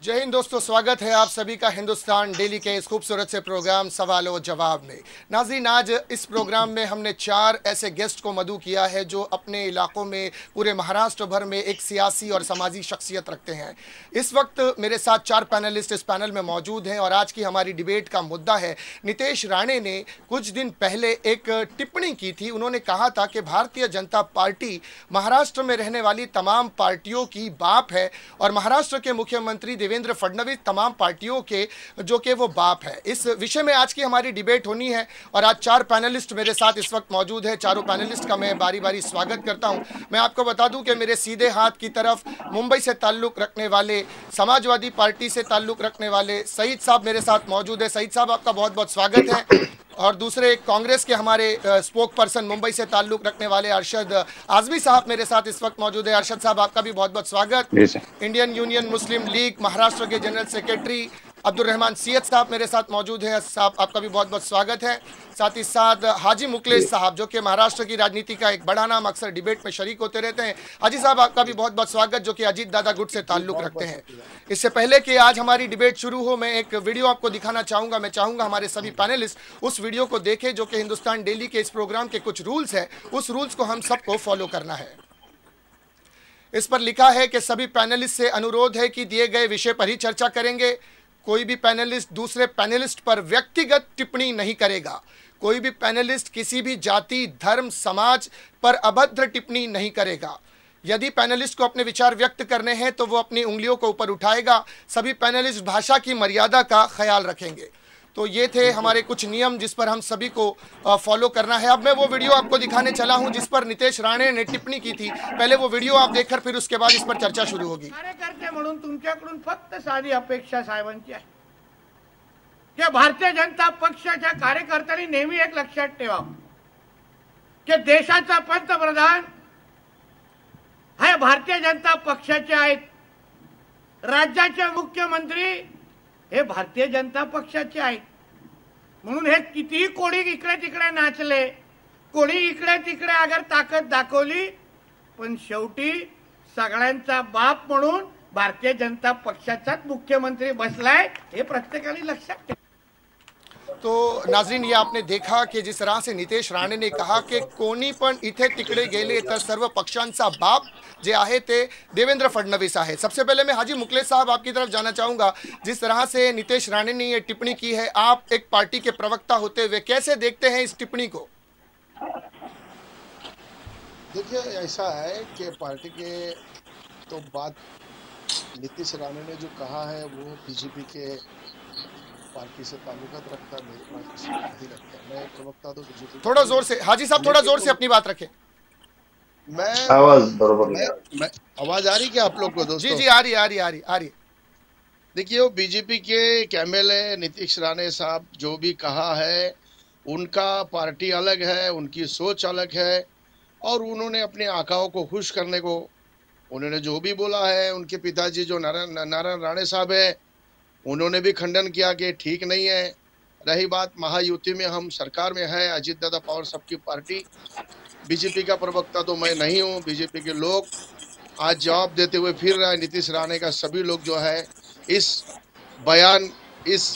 जय हिंद दोस्तों, स्वागत है आप सभी का हिंदुस्तान डेली के इस खूबसूरत से प्रोग्राम सवाल और जवाब में। नाज़रीन, आज इस प्रोग्राम में हमने 4 ऐसे गेस्ट को मदऊ किया है जो अपने इलाकों में, पूरे महाराष्ट्र भर में एक सियासी और समाजी शख्सियत रखते हैं। इस वक्त मेरे साथ 4 पैनलिस्ट इस पैनल में मौजूद हैं और आज की हमारी डिबेट का मुद्दा है, नीतीश राणे ने कुछ दिन पहले एक टिप्पणी की थी। उन्होंने कहा था कि भारतीय जनता पार्टी महाराष्ट्र में रहने वाली तमाम पार्टियों की बाप है और महाराष्ट्र के मुख्यमंत्री देवेंद्र फडणवीस तमाम पार्टियों के जो कि वो बाप है। इस विषय में आज की हमारी डिबेट होनी है और आज 4 पैनलिस्ट मेरे साथ इस वक्त मौजूद है। चारों पैनलिस्ट का मैं बारी बारी स्वागत करता हूं। मैं आपको बता दूं कि मेरे सीधे हाथ की तरफ मुंबई से ताल्लुक रखने वाले, समाजवादी पार्टी से ताल्लुक रखने वाले सईद साहब मेरे साथ मौजूद है। सईद साहब, आपका बहुत बहुत स्वागत है। और दूसरे कांग्रेस के हमारे स्पोक पर्सन मुंबई से ताल्लुक रखने वाले अरशद आजमी साहब मेरे साथ इस वक्त मौजूद है। अरशद साहब, आपका भी बहुत बहुत स्वागत। इंडियन यूनियन मुस्लिम लीग महाराष्ट्र के जनरल सेक्रेटरी अब्दुल रहमान सियद साहब मेरे साथ मौजूद हैं। साहब, आपका भी बहुत बहुत स्वागत है। साथ ही साथ हाजी मुखलेस साहब, जो कि महाराष्ट्र की राजनीति का एक बड़ा नाम, अक्सर डिबेट में शरीक होते रहते हैं। हाजी साहब, आपका भी बहुत बहुत स्वागत, जो कि अजीत दादा गुट से ताल्लुक रखते हैं। इससे पहले कि आज हमारी डिबेट शुरू हो, मैं एक वीडियो आपको दिखाना चाहूँगा। मैं चाहूँगा हमारे सभी पैनलिस्ट उस वीडियो को देखें, जो कि हिंदुस्तान डेली के इस प्रोग्राम के कुछ रूल्स हैं, उस रूल्स को हम सबको फॉलो करना है। इस पर लिखा है कि सभी पैनलिस्ट से अनुरोध है कि दिए गए विषय पर ही चर्चा करेंगे। कोई भी पैनलिस्ट दूसरे पैनलिस्ट पर व्यक्तिगत टिप्पणी नहीं करेगा। कोई भी पैनलिस्ट किसी भी जाति, धर्म, समाज पर अभद्र टिप्पणी नहीं करेगा। यदि पैनलिस्ट को अपने विचार व्यक्त करने हैं तो वो अपनी उंगलियों को ऊपर उठाएगा। सभी पैनलिस्ट भाषा की मर्यादा का ख्याल रखेंगे। तो ये थे हमारे कुछ नियम जिस पर हम सभी को फॉलो करना है। अब मैं वो वीडियो आपको दिखाने चला हूं जिस पर नीतीश राणे ने टिप्पणी की थी। पहले वो वीडियो आप देखकर फिर उसके बाद इस पर चर्चा शुरू होगी। कार्यकर्ते म्हणून तुमच्याकडून फक्त साधी अपेक्षा साहेबांची आहे की भारतीय जनता पक्षाच्या कार्यकर्त्यांनी नेहमी एक लक्षात ठेवावं की देशाचा पंतप्रधान हे भारतीय जनता पक्षाचे आहेत, राज्याचे मुख्यमंत्री हे भारतीय जनता पक्षाचे आहेत। म्हणून हे कितीही कोणी इकडे तिकडे नाचले, कोणी इकडे तिकडे अगर ताकद दाखवली, पण शेवटी सगळ्यांचा बाप म्हणून भारतीय जनता पक्षाचाच मुख्यमंत्री बसलाय, हे प्रत्येकाने लक्षात ठेवा। तो नाजरीन, ये आपने देखा कि जिस तरह से नीतीश राणे ने कहा कि कोणी पण इथे तिकडे गेले तर सर्व पक्षांचा बाप जे आहे ते देवेंद्र फडणवीस आहे। सबसे पहले मैं हाजी मुखलेस साहब आपकी तरफ जाना चाहूँगा। जिस तरह से नीतीश राणे ने ये टिप्पणी की है, आप एक पार्टी के प्रवक्ता होते हुए कैसे देखते हैं इस टिप्पणी को? देखिए, ऐसा है कि पार्टी के तो बात नीतीश राणे ने जो कहा है वो बीजेपी के पार्टी से ताल्लुकात रखता है, मेरी पार्टी से नहीं रखता। मैं प्रवक्ता तो बीजेपी। थोड़ा जोर से हाजी साहब, थोड़ा जोर से अपनी बात रखें। मैं आवाज बरोबर मैं आवाज आ रही क्या आप लोग को दोस्तों? जी जी, आ रही। देखिए, वो बीजेपी के एमएलए नीतीश राणे साहब जो भी कहा है, उनका पार्टी अलग है, उनकी सोच अलग है और उन्होंने अपने आकाओं को खुश करने को उन्होंने जो भी बोला है। उनके पिताजी जो नारायण राणे साहब है, उन्होंने भी खंडन किया कि ठीक नहीं है। रही बात महायुति में, हम सरकार में है, अजीत दादा पवार सबकी पार्टी, बीजेपी का प्रवक्ता तो मैं नहीं हूँ। बीजेपी के लोग आज जवाब देते हुए फिर रहा है। नीतीश राणे का सभी लोग जो है इस बयान, इस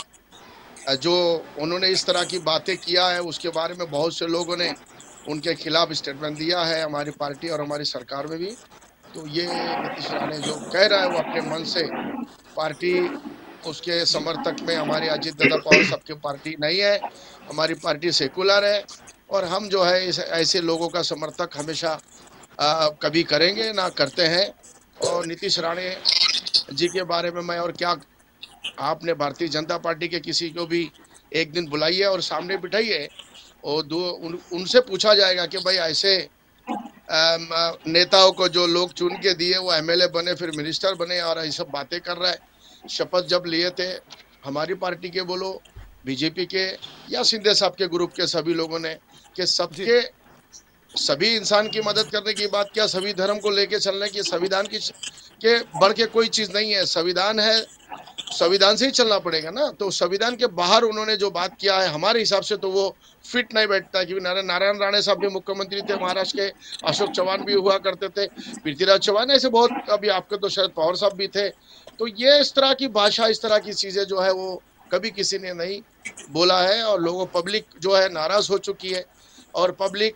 जो उन्होंने इस तरह की बातें किया है, उसके बारे में बहुत से लोगों ने उनके खिलाफ स्टेटमेंट दिया है, हमारी पार्टी और हमारी सरकार में भी। तो ये नीतीश राणे जो कह रहा है वो अपने मन से, पार्टी उसके समर्थक में हमारे अजीत दादा पवार सबकी पार्टी नहीं है। हमारी पार्टी सेकुलर है और हम जो है ऐसे लोगों का समर्थक हमेशा कभी करेंगे ना करते हैं। और नीतीश राणे जी के बारे में मैं और क्या, आपने भारतीय जनता पार्टी के किसी को भी एक दिन बुलाइए और सामने बिठाइए और उनसे पूछा जाएगा कि भाई ऐसे नेताओं को जो लोग चुन के दिए वो एमएलए बने, फिर मिनिस्टर बने और ऐसा बातें कर रहा है। शपथ जब लिए थे हमारी पार्टी के बोलो, बीजेपी के या शिंदे साहब के ग्रुप के सभी लोगों ने, कि सबके सभी इंसान की मदद करने की बात, क्या सभी धर्म को लेके चलने की, संविधान की के बढ़ के कोई चीज नहीं है। संविधान है, संविधान से ही चलना पड़ेगा ना। तो संविधान के बाहर उन्होंने जो बात किया है हमारे हिसाब से तो वो फिट नहीं बैठता, क्योंकि नारायण राणे साहब भी मुख्यमंत्री थे महाराष्ट्र के, अशोक चौहान भी हुआ करते थे, पृथ्वीराज चौहान, ऐसे बहुत, अभी आपके तो शायद पवार साहब भी थे। तो ये इस तरह की भाषा, इस तरह की चीजें जो है वो कभी किसी ने नहीं बोला है, और लोगों पब्लिक जो है नाराज हो चुकी है, और पब्लिक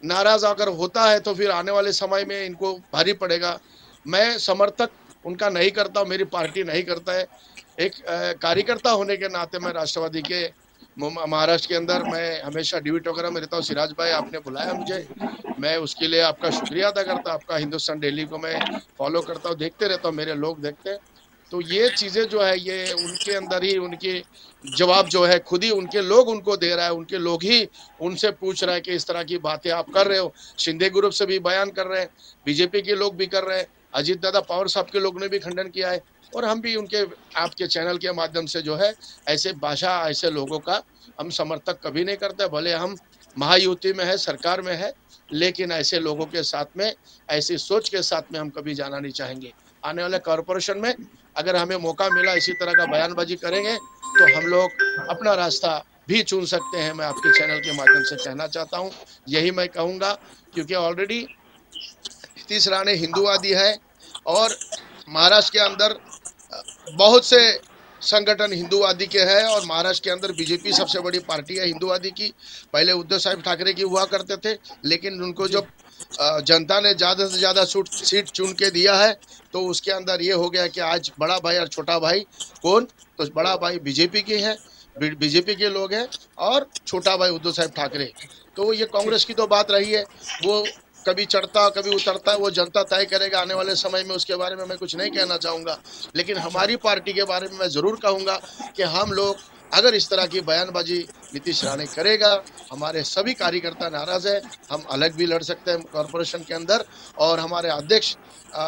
नाराज अगर होता है तो फिर आने वाले समय में इनको भारी पड़ेगा। मैं समर्थक उनका नहीं करता, मेरी पार्टी नहीं करता है। एक कार्यकर्ता होने के नाते मैं राष्ट्रवादी के महाराष्ट्र के अंदर मैं हमेशा डिबेट वगैरह में रहता हूँ। सिराज भाई आपने बुलाया मुझे, मैं उसके लिए आपका शुक्रिया अदा करता हूँ। आपका हिंदुस्तान डेली को मैं फॉलो करता हूँ, देखते रहता हूँ, मेरे लोग देखते हैं। तो ये चीज़ें जो है ये उनके अंदर ही उनके जवाब जो है खुद ही उनके लोग उनको दे रहा है, उनके लोग ही उनसे पूछ रहा है कि इस तरह की बातें आप कर रहे हो। शिंदे ग्रुप से भी बयान कर रहे हैं, बीजेपी के लोग भी कर रहे हैं, अजीत दादा पवार साहब के लोग ने भी खंडन किया है, और हम भी उनके आपके चैनल के माध्यम से जो है ऐसे भाषा, ऐसे लोगों का हम समर्थक कभी नहीं करते। भले हम महायुति में है, सरकार में है, लेकिन ऐसे लोगों के साथ में, ऐसी सोच के साथ में हम कभी जाना नहीं चाहेंगे। आने वाले कॉरपोरेशन में अगर हमें मौका मिला इसी तरह का बयानबाजी करेंगे तो हम लोग अपना रास्ता भी चुन सकते हैं। मैं आपके चैनल के माध्यम से कहना चाहता हूँ, यही मैं कहूँगा, क्योंकि ऑलरेडी नीतीश राणे हिंदूवादी है, और महाराष्ट्र के अंदर बहुत से संगठन हिंदूवादी के हैं, और महाराष्ट्र के अंदर बीजेपी सबसे बड़ी पार्टी है हिंदूवादी की। पहले उद्धव साहब ठाकरे की हुआ करते थे, लेकिन उनको जब जनता ने ज़्यादा से ज़्यादा सीट चुन के दिया है तो उसके अंदर ये हो गया कि आज बड़ा भाई और छोटा भाई कौन, तो बड़ा भाई बीजेपी के हैं, बीजेपी के लोग हैं, और छोटा भाई उद्धव साहब ठाकरे। तो ये कांग्रेस की तो बात रही है, वो कभी चढ़ता कभी उतरता है, वो जनता तय करेगा आने वाले समय में, उसके बारे में मैं कुछ नहीं कहना चाहूँगा। लेकिन हमारी पार्टी के बारे में मैं ज़रूर कहूँगा कि हम लोग अगर इस तरह की बयानबाजी नीतीश राणे करेगा, हमारे सभी कार्यकर्ता नाराज़ है, हम अलग भी लड़ सकते हैं कॉरपोरेशन के अंदर। और हमारे अध्यक्ष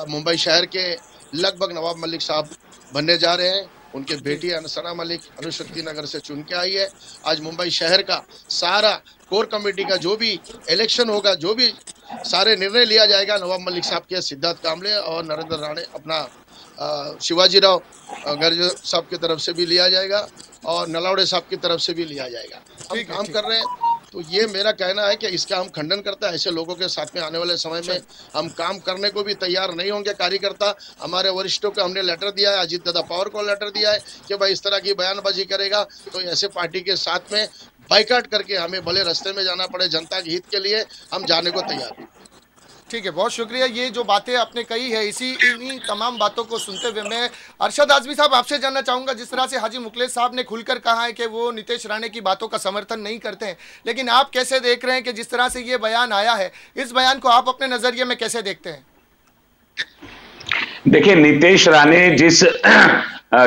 मुंबई शहर के लगभग नवाब मलिक साहब बनने जा रहे हैं, उनके बेटी सना मलिक अनुशक्ति नगर से चुन के आई है। आज मुंबई शहर का सारा कोर कमेटी का जो भी इलेक्शन होगा, जो भी सारे निर्णय लिया जाएगा, नवाब मलिक साहब के, सिद्धार्थ कामले और नरेंद्र राणे, अपना शिवाजी राव गर्ज साहब की तरफ से भी लिया जाएगा, और नलावड़े साहब की तरफ से भी लिया जाएगा। हम काम कर रहे हैं। तो ये मेरा कहना है कि इसका हम खंडन करते हैं। ऐसे लोगों के साथ में आने वाले समय में हम काम करने को भी तैयार नहीं होंगे। कार्यकर्ता हमारे वरिष्ठों को हमने लेटर दिया है, अजीत दादा पवार को लेटर दिया है कि भाई इस तरह की बयानबाजी करेगा तो ऐसे पार्टी के साथ में बाइकाट करके हमें भले रास्ते में जाना पड़े, जनता के हित के लिए हम जाने को तैयार हैं। ठीक है, बहुत शुक्रिया। ये जो बातें आपने कही है, इन्हीं तमाम बातों को सुनते हुए मैं अरशद आजमी साहब आपसे जानना चाहूँगा, जिस तरह से हाजी मुखलेस साहब ने खुलकर कहा है कि वो नीतीश राणे की बातों का समर्थन नहीं करते हैं, लेकिन आप कैसे देख रहे हैं कि जिस तरह से ये बयान आया है, इस बयान को आप अपने नज़रिए में कैसे देखते हैं? देखिए, नीतीश राणे जिस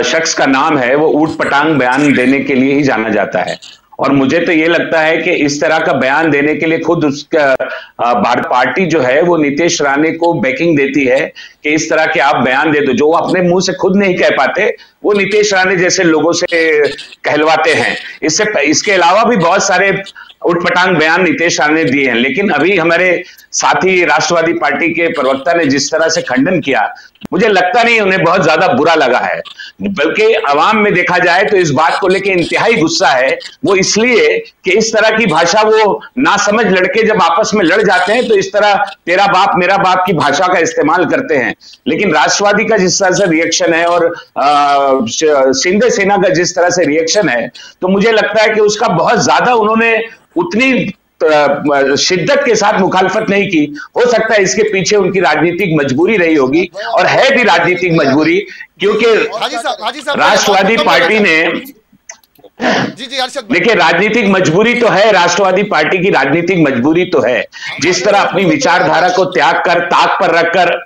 शख्स का नाम है वो ऊट पटांग बयान देने के लिए ही जाना जाता है, और मुझे तो ये लगता है कि इस तरह का बयान देने के लिए खुद उसका भारत पार्टी जो है वो नीतीश राणे को बैकिंग देती है कि इस तरह के आप बयान दे दो, जो वो अपने मुंह से खुद नहीं कह पाते, वो नीतीश राणे जैसे लोगों से कहलवाते हैं। इसके अलावा भी बहुत सारे उठपटांग बयान नीतीश राणे ने दिए हैं, लेकिन अभी हमारे साथी राष्ट्रवादी पार्टी के प्रवक्ता ने जिस तरह से खंडन किया, मुझे लगता नहीं उन्हें बहुत ज्यादा बुरा लगा है, बल्कि अवाम में देखा जाए तो इस बात को लेकर इंतहाई गुस्सा है। वो इसलिए कि इस तरह की भाषा, वो नासमझ लड़के जब आपस में लड़ जाते हैं तो इस तरह तेरा बाप मेरा बाप की भाषा का इस्तेमाल करते हैं। लेकिन राष्ट्रवादी का जिस तरह से रिएक्शन है और शिंदे सेना का जिस तरह से रिएक्शन है, तो मुझे लगता है कि उसका बहुत ज्यादा उन्होंने उतनी शिद्दत के साथ मुखालफत नहीं की। हो सकता है इसके पीछे उनकी राजनीतिक मजबूरी रही होगी, और है भी राजनीतिक मजबूरी, क्योंकि राष्ट्रवादी पार्टी ने देखिए राजनीतिक मजबूरी तो है, राष्ट्रवादी पार्टी की राजनीतिक मजबूरी तो है। जिस तरह अपनी विचारधारा को त्याग कर ताक पर रखकर,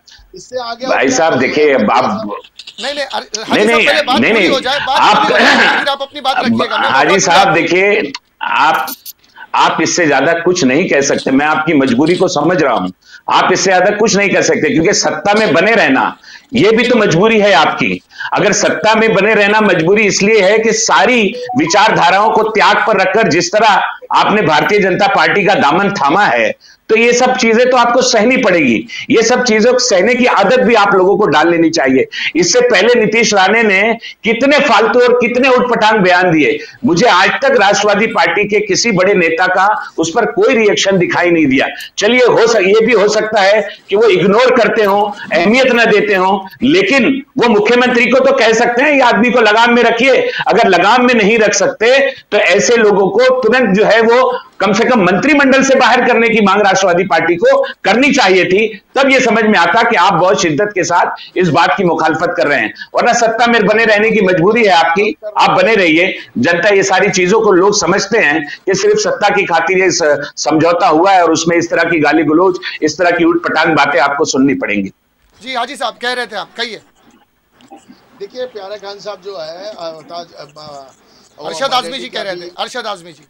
भाई साहब देखिए, आप नहीं आप अपनी बात रखिएगा। हाजी साहब देखिए, आप इससे ज्यादा कुछ नहीं कह सकते। मैं आपकी मजबूरी को समझ रहा हूं, आप इससे ज्यादा कुछ नहीं कर सकते, क्योंकि सत्ता में बने रहना ये भी तो मजबूरी है आपकी। अगर सत्ता में बने रहना मजबूरी इसलिए है कि सारी विचारधाराओं को त्याग पर रखकर जिस तरह आपने भारतीय जनता पार्टी का दामन थामा है, तो ये सब चीजें तो आपको सहनी पड़ेगी। ये सब चीजों को सहने की आदत भी आप लोगों को डाल लेनी चाहिए। इससे पहले नीतीश राणे ने कितने फालतू और कितने उटपटांग बयान दिए, मुझे आज तक राष्ट्रवादी पार्टी के किसी बड़े नेता का उस पर कोई रिएक्शन दिखाई नहीं दिया। चलिए ये भी हो सकता है कि वो इग्नोर करते हो, अहमियत न देते हो, लेकिन वो मुख्यमंत्री को तो कह सकते हैं ये आदमी को लगाम में रखिए। अगर लगाम में नहीं रख सकते तो ऐसे लोगों को तुरंत जो है वो कम से कम मंत्रिमंडल से बाहर करने की मांग राष्ट्रवादी पार्टी को करनी चाहिए थी। तब यह समझ में आता कि आप बहुत शिद्दत के साथ इस बात की मुखालफत कर रहे हैं, वरना सत्ता में बने रहने की मजबूरी है आपकी। आप बने रहिए। जनता ये सारी चीजों को लोग समझते हैं कि सिर्फ सत्ता की खातिर ये समझौता हुआ है और उसमें इस तरह की गाली गलौज, इस तरह की उटपटांग बातें आपको सुननी पड़ेंगी। जी हाजी साहब कह रहे थे, आप कहिए। देखिए प्यारे खान साहब जो है अरशद आजमी जी कह रहे थे, अरशद आजमी जी।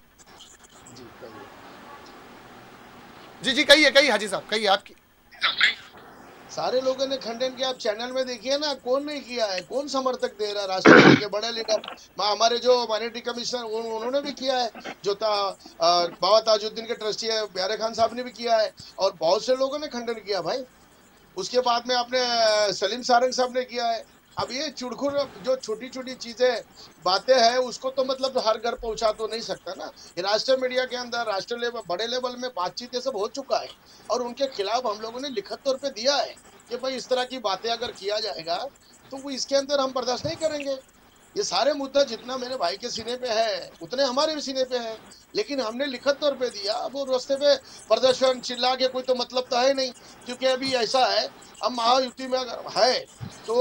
जी कहिए कहिए हाजी साहब कहिए। आपकी सारे लोगों ने खंडन किया। आप चैनल में देखिए ना, कौन नहीं किया है, कौन समर्थक दे रहा है। राष्ट्रवादी के बड़े लीडर हमारे जो माइनॉरिटी कमिश्नर उन्होंने भी किया है, जो बाबा ताजुद्दीन के ट्रस्टी है प्यारे खान साहब ने भी किया है, और बहुत से लोगों ने खंडन किया भाई। उसके बाद में आपने सलीम सारंग साहब ने किया है। अब ये चुड़खुर जो छोटी छोटी चीजें बातें हैं उसको तो मतलब हर घर पहुंचा तो नहीं सकता ना। राष्ट्रीय मीडिया के अंदर राष्ट्रीय लेवल बड़े लेवल में बातचीत ये सब हो चुका है, और उनके खिलाफ हम लोगों ने लिखित तौर पे दिया है कि भाई इस तरह की बातें अगर किया जाएगा तो वो इसके अंदर हम बर्दाश्त नहीं करेंगे। ये सारे मुद्दा जितना मेरे भाई के सीने पे है उतने हमारे भी सीने पे है, लेकिन हमने लिखित तौर पे दिया। अब वो रास्ते पे प्रदर्शन चिल्ला के कोई तो मतलब तो है नहीं, क्योंकि अभी ऐसा है अब महायुति में अगर है तो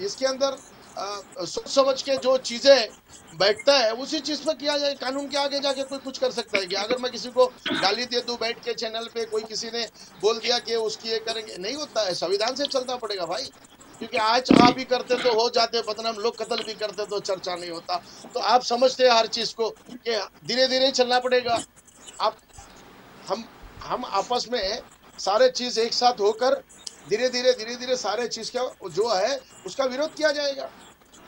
इसके अंदर सोच समझ के जो चीजें बैठता है उसी चीज पर किया जाए। कानून के आगे जाके कोई कुछ कर सकता है कि अगर मैं किसी को गाली दे दूं बैठ के चैनल पे, कोई किसी ने बोल दिया कि उसकी ये करेंगे, नहीं होता है। संविधान से चलना पड़ेगा भाई, क्योंकि आज आप भी करते तो हो जाते बदनाम, लोग कत्ल भी करते तो चर्चा नहीं होता। तो आप समझते हैं हर चीज को कि धीरे धीरे चलना पड़ेगा। आप हम आपस में सारे चीज एक साथ होकर धीरे धीरे सारे चीज का जो है उसका विरोध किया जाएगा।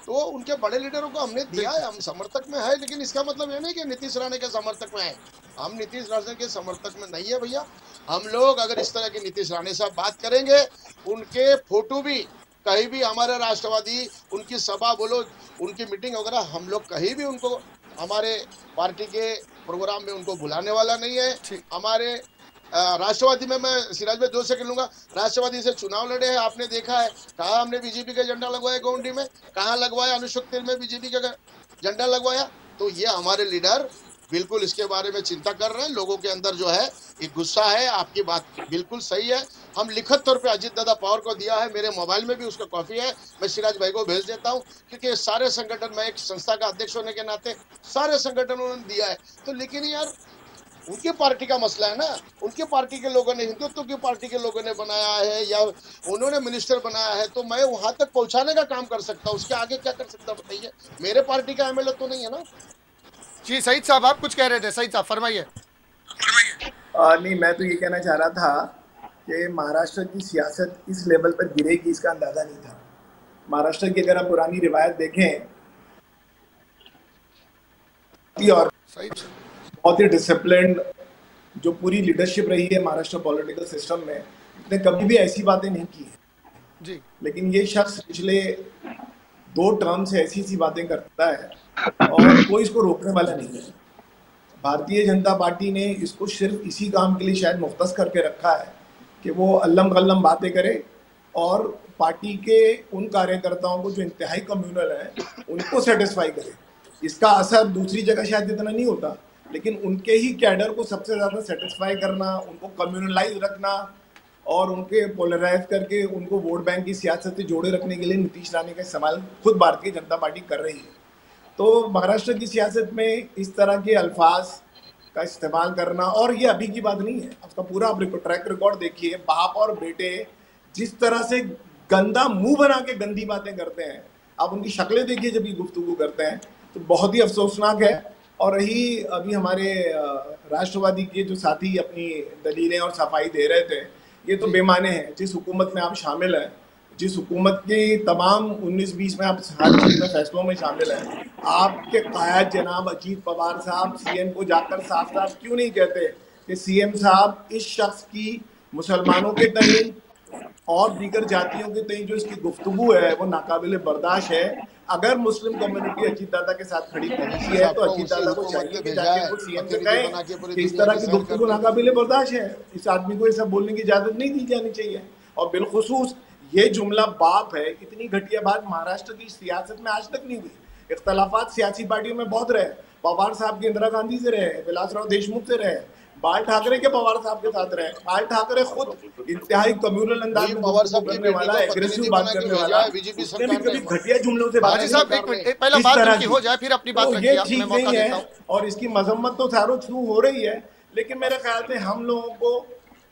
तो उनके बड़े लीडरों को हमने दिया है, हम समर्थक में है, लेकिन इसका मतलब ये नहीं कि नीतीश राणे के समर्थक में है। हम नीतीश राणे के समर्थक में नहीं है भैया। हम लोग अगर इस तरह के नीतीश राणे साहब बात करेंगे, उनके फोटो भी कहीं भी हमारे राष्ट्रवादी उनकी सभा बोलो, उनकी मीटिंग वगैरह, हम लोग कहीं भी उनको हमारे पार्टी के प्रोग्राम में उनको बुलाने वाला नहीं है। हमारे राष्ट्रवादी में मैं सिराज में 2 सेकंड लूंगा। राष्ट्रवादी से चुनाव लड़े हैं, आपने देखा है कहा हमने बीजेपी का झंडा लगवाया गोंडी में, कहाँ लगवाया अनुशक्ति में बीजेपी का झंडा लगवाया। तो ये हमारे लीडर बिल्कुल इसके बारे में चिंता कर रहे हैं। लोगों के अंदर जो है एक गुस्सा है। आपकी बात बिल्कुल सही है। हम लिखित तौर पे अजीत दादा पवार को दिया है, मेरे मोबाइल में भी उसका कॉपी है, मैं सिराज भाई को भेज देता हूं, क्योंकि सारे संगठन में एक संस्था का अध्यक्ष होने के नाते सारे संगठनों ने दिया है। तो लेकिन यार उनकी पार्टी का मसला है ना, उनकी पार्टी के लोगों ने, हिंदुत्व की पार्टी के लोगों ने बनाया है या उन्होंने मिनिस्टर बनाया है, तो मैं वहां तक पहुंचाने का काम कर सकता हूँ। उसके आगे क्या कर सकता बताइए। मेरे पार्टी का एमएलए तो नहीं है ना। जी सईद साहब आप कुछ कह रहे थे, सईद साहब फरमाइए। नहीं, मैं तो ये कहना चाह रहा था कि महाराष्ट्र की सियासत इस लेवल पर गिरेगी इसका अंदाजा नहीं था। महाराष्ट्र की अगर आप पुरानी रिवायत देखें और बहुत ही डिसिप्लिन्ड जो पूरी लीडरशिप रही है महाराष्ट्र पॉलिटिकल सिस्टम में, इसने कभी भी ऐसी बातें नहीं की है जी। लेकिन ये शख्स पिछले 2 टर्म से ऐसी बातें करता है और कोई इसको रोकने वाला नहीं है। भारतीय जनता पार्टी ने इसको सिर्फ इसी काम के लिए शायद मुख्तस करके रखा है कि वो अल्लम गल्लम बातें करे और पार्टी के उन कार्यकर्ताओं को जो इंतहाई कम्युनल है उनको सेटिस्फाई करे। इसका असर दूसरी जगह शायद इतना नहीं होता, लेकिन उनके ही कैडर को सबसे ज़्यादा सेटिस्फाई करना, उनको कम्युनलाइज रखना और उनके पोलराइज करके उनको वोट बैंक की सियासत से जोड़े रखने के लिए नीतीश राणे का इस्तेमाल खुद भारतीय जनता पार्टी कर रही है। तो महाराष्ट्र की सियासत में इस तरह के अल्फाज का इस्तेमाल करना, और ये अभी की बात नहीं है, उसका पूरा आप ट्रैक रिकॉर्ड देखिए। बाप और बेटे जिस तरह से गंदा मुंह बना के गंदी बातें करते हैं, आप उनकी शक्लें देखिए जब ये गुफ्तगू करते हैं, तो बहुत ही अफसोसनाक है। और रही अभी हमारे राष्ट्रवादी के जो साथी अपनी दलीलें और सफाई दे रहे थे, ये तो बेमाने हैं। जिस हुकूमत में आप शामिल हैं, जिस हुकूमत की तमाम 19-20 में आप हर चीज में फैसलों में शामिल हैं, आपके कायद जनाब अजीत पवार साहब सीएम को जाकर साफ साफ क्यों नहीं कहते कि सीएम साहब इस शख्स की मुसलमानों के तई और दीगर जातियों के तई जो इसकी गुफ्तगू है वो नाकाबिले बर्दाश्त है। अगर मुस्लिम कम्युनिटी अजीत दादा के साथ खड़ी पहुंची है तो अजीत दादा को चाहिए कि जाके वो सीएम से कहें कि इस तरह की गुफ्तगू नाकाबिले बर्दाश्त है, इस आदमी को ये सब बोलने की इजाजत नहीं दी जानी चाहिए। और बिलखुसूस ये जुमला बाप है, इतनी घटिया बात महाराष्ट्र की सियासत में आज तक नहीं हुई। इख्तलाफात सियासी पार्टियों में बहुत रहे, पवार साहब के इंदिरा गांधी से रहे, विलासराव देशमुख से रहे, बाल ठाकरे के पवार साहब के साथ रहे। बाल ठाकरे खुद इंतहाई कम्युनल अंदाज में पवार साहब करने वाला, एग्रेसिव बात करने वाला, उसने भी कभी घटिया जुमलों से बात पहला बात हो जाए फिर अपनी बात ये ठीक नहीं है और इसकी मजम्मत तो चारों थ्रू हो रही है। लेकिन मेरे ख्याल से हम लोगों को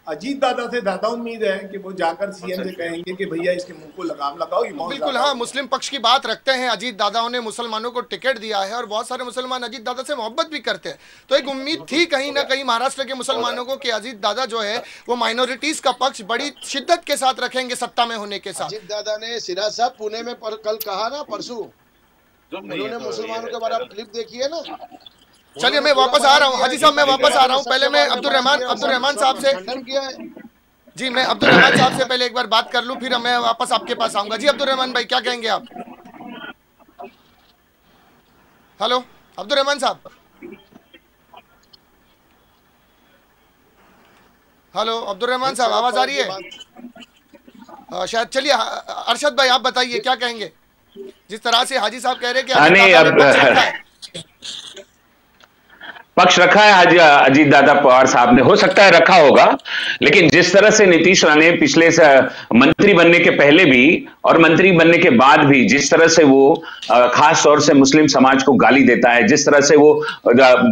अजीत दादा से ज्यादा उम्मीद है कि वो जाकर सीएम से कहेंगे कि भैया इसके मुंह को लगाम लगाओ। बिल्कुल हाँ, मुस्लिम पक्ष की बात रखते हैं। अजीत दादाओं ने मुसलमानों को टिकट दिया है और बहुत सारे मुसलमान अजीत दादा से मोहब्बत भी करते हैं, तो एक उम्मीद थी कहीं ना कहीं महाराष्ट्र के मुसलमानों को कि अजीत दादा जो है वो माइनॉरिटीज का पक्ष बड़ी शिद्दत के साथ रखेंगे सत्ता में होने के साथ। अजीत दादा ने सिराज साहब पुणे में कल कहा ना, परसों उन्होंने मुसलमानों के बारे में क्लिप देखी है ना। चलिए मैं वापस आ रहा हूँ हाजी साहब, मैं वापस आ रहा हूँ। पहले मैं अब्दुल रहमान साहब से जी, मैं अब्दुल रहमान साहब से पहले एक बार बात कर लूं, फिर मैं वापस आपके पास आऊंगा। जी अब्दुल रहमान भाई क्या कहेंगे आप? हेलो अब्दुल रहमान साहब, हेलो अब्दुल रहमान साहब, आवाज आ रही है शायद? चलिए अरशद भाई आप बताइए क्या कहेंगे, जिस तरह से हाजी साहब कह रहे हैं कि पक्ष रखा है अजीत दादा पवार साहब ने, हो सकता है रखा होगा, लेकिन जिस तरह से नीतीश राणे पिछले मंत्री बनने के पहले भी और मंत्री बनने के बाद भी जिस तरह से वो खास तौर से मुस्लिम समाज को गाली देता है, जिस तरह से वो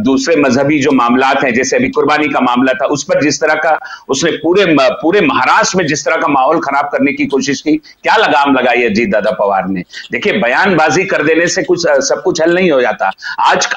दूसरे मजहबी जो मामलात हैं जैसे अभी कुर्बानी का मामला था उस पर जिस तरह का उसने पूरे महाराष्ट्र में जिस तरह का माहौल खराब करने की कोशिश की, क्या लगाम लगाई अजीत दादा पवार ने। देखिए बयानबाजी कर देने से सब कुछ हल नहीं हो जाता।